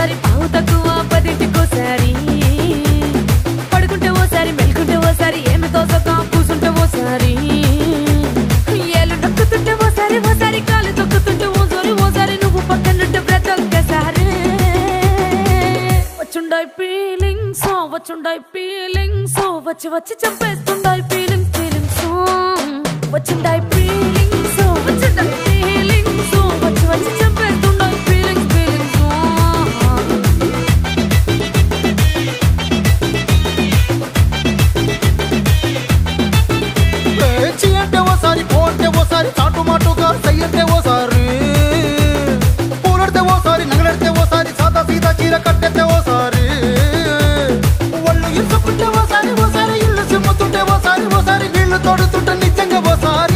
ఓసారి పావు తక్కువ పదింటికోసారి పడుకుంటే ఓసారి మెలుకుంటే ఓసారి ఏమి తోసక కూసుంటే ఓసారి ఏళ్ళు నొక్కుతుంటే ఓసారి ఓసారి కాలు తొక్కుతుంటే ఓసారి నువ్వు పక్కనుంటే బ్రతొక్కసారి వచ్చుండాయి ఫీలింగ్స్ వచ్చి వచ్చి చంపేస్తుండాయి ఫీలింగ్స్ వచ్చిండాయి ఫీలింగ్స్ వచ్చి వచ్చి చంపేస్తుండాయి ఫీలింగ్స్ చీ అంటే ఓసారి పో అంటే ఓసారి చాటు మాటుగా సై అంటే ఓసారి పూలడితే ఓసారి నగలడితే ఓసారి సాదా సీదా చీర కట్టెతే ఓసారి ఒళ్ళు ఇసుకుంటే ఓసారి ఇల్లు సిమ్ముతుంటే ఓసారి నీళ్లు తోడుతుంటే నిజంగా ఓసారి